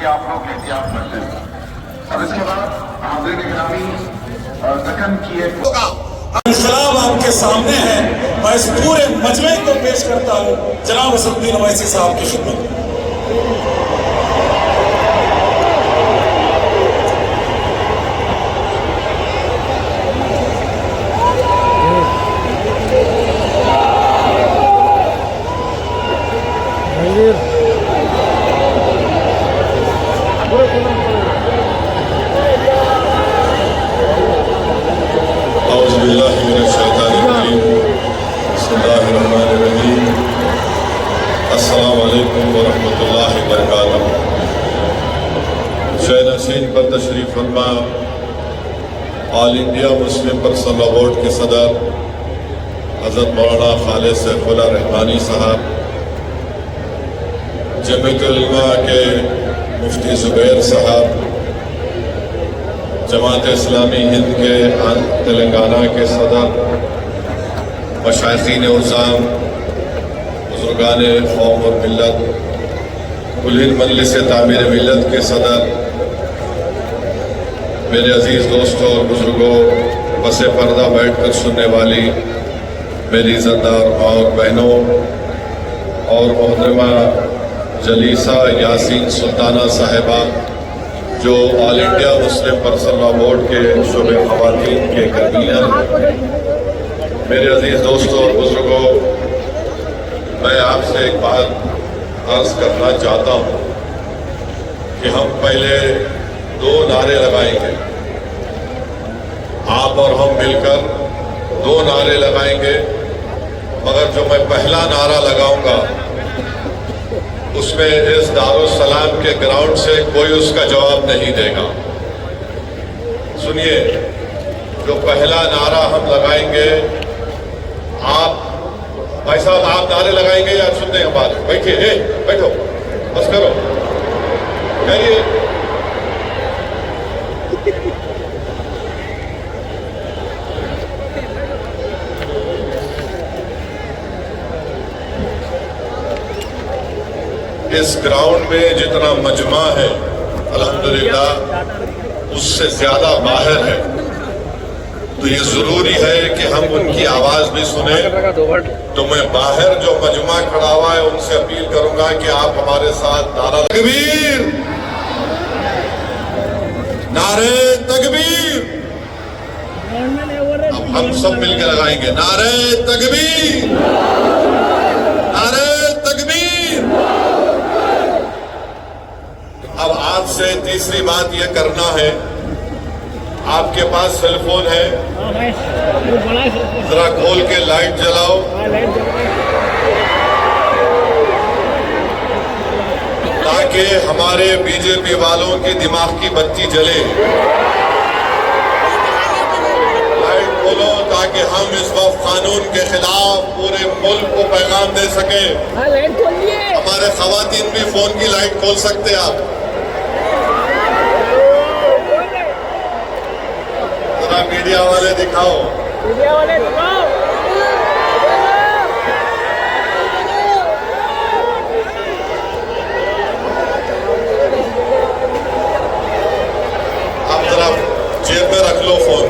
کہ آپ لوگ احتیاط کر لیں۔ اب اس کے بعد حاضرین گرامی دکن کی ایک انقلاب آپ کے سامنے ہے، میں اس پورے مجمع کو پیش کرتا ہوں جناب اسد الدین اویسی صاحب کی خدمت میں۔ السلام علیکم ورحمۃ اللہ وبرکاتہ۔ شہر نشین پر تشریف فرما all India Muslim personal law board کے صدر حضرت مولانا خالد سیف اللہ رحمانی صاحب، جمعیت العلماء کے مفتی زبیر صاحب، جماعت اسلامی ہند کے تلنگانہ کے صدر، مشائخین عظام، بزرگان قوم اور ملت، کل مجلس تعمیر ملت کے صدر، میرے عزیز دوستوں اور بزرگوں، پس پردہ بیٹھ کر سننے والی میری عزتدار ماں اور بہنوں، اور محترمہ جلیسہ یاسین سلطانہ صاحبہ جو all India Muslim personal law board کے شعبہ خواتین کے کنوینر، میرے عزیز دوستوں اور بزرگوں، میں آپ سے ایک بات عرض کرنا چاہتا ہوں کہ ہم پہلے 2 نعرے لگائیں گے، آپ اور ہم مل کر 2 نعرے لگائیں گے، مگر جو میں پہلا نعرہ لگاؤں گا اس میں اس دارالسلام کے گراؤنڈ سے کوئی اس کا جواب نہیں دے گا۔ سنیے، جو پہلا نعرہ ہم لگائیں گے، آپ بھائی صاحب آپ نعرے لگائیں گے یا سنتے ہیں بات؟ بیٹھیے، بیٹھو، بس کرو، کہیے۔ اس گراؤنڈ میں جتنا مجمع ہے الحمدللہ اس سے زیادہ باہر ہے، تو یہ ضروری ہے کہ ہم ان کی آواز بھی سنیں۔ تو میں باہر جو مجمع کھڑا ہوا ہے ان سے اپیل کروں گا کہ آپ ہمارے ساتھ نعرہ تکبیر، نعرہ تکبیر، اب ہم سب مل کے لگائیں گے، نعرہ تکبیر، نعرہ تکبیر۔ اب آپ سے تیسری بات یہ کرنا ہے، آپ کے پاس سیل فون ہے؟ ذرا کھول کے لائٹ جلاؤ، تاکہ ہمارے بی جے پی والوں کی دماغ کی بتی جلے۔ لائٹ کھولو تاکہ ہم اس وقت قانون کے خلاف پورے ملک کو پیغام دے سکیں۔ ہمارے خواتین بھی فون کی لائٹ کھول سکتے آپ؟ میڈیا والے دکھاؤ، اب ذرا جیب میں رکھ لو فون۔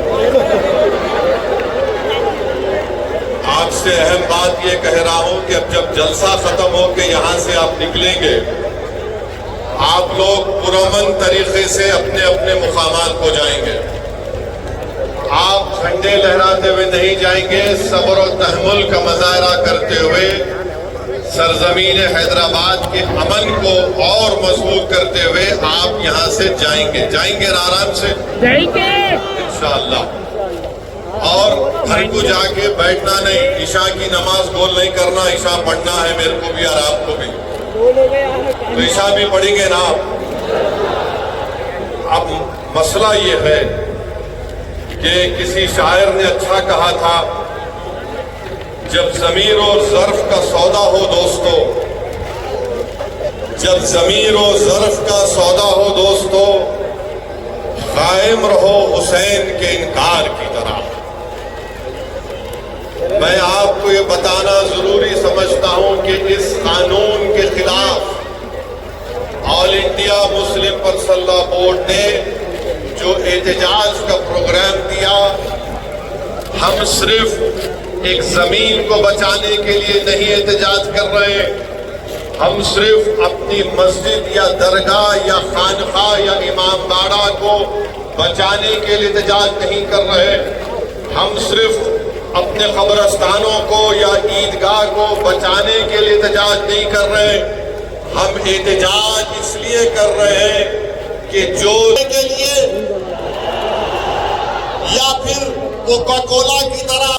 آپ سے اہم بات یہ کہہ رہا ہوں کہ اب جب جلسہ ختم ہو کے یہاں سے آپ نکلیں گے، آپ لوگ پرامن طریقے سے اپنے اپنے مقامات کو جائیں گے۔ آپ جھنڈے لہراتے ہوئے نہیں جائیں گے، صبر و تحمل کا مظاہرہ کرتے ہوئے سرزمین حیدرآباد کے امن کو اور مضبوط کرتے ہوئے آپ یہاں سے جائیں گے آرام سے انشاءاللہ۔ اور گھر کو جا کے بیٹھنا نہیں، عشاء کی نماز گول نہیں کرنا، عشاء پڑھنا ہے میرے کو بھی اور آپ کو بھی، تو عشاء بھی پڑھیں گے نا آپ۔ اب مسئلہ یہ ہے کہ کسی شاعر نے اچھا کہا تھا، جب ضمیر و ظرف کا سودا ہو دوستو، جب ضمیر و ظرف کا سودا ہو دوستو، قائم رہو حسین کے انکار کی طرح۔ میں آپ کو یہ بتانا ضروری سمجھتا ہوں کہ اس قانون کے خلاف آل انڈیا مسلم پرسنل بورڈ نے جو احتجاج کا پروگرام دیا، ہم صرف ایک زمین کو بچانے کے لیے نہیں احتجاج کر رہے، ہم صرف اپنی مسجد یا درگاہ یا خانقاہ یا امام باڑہ کو بچانے کے لیے احتجاج نہیں کر رہے، ہم صرف اپنے قبرستانوں کو یا عیدگاہ کو بچانے کے لیے احتجاج نہیں کر رہے، ہم احتجاج اس لیے کر رہے ہیں کہ جو کے لیے یا پھر کوکا کولا کی طرح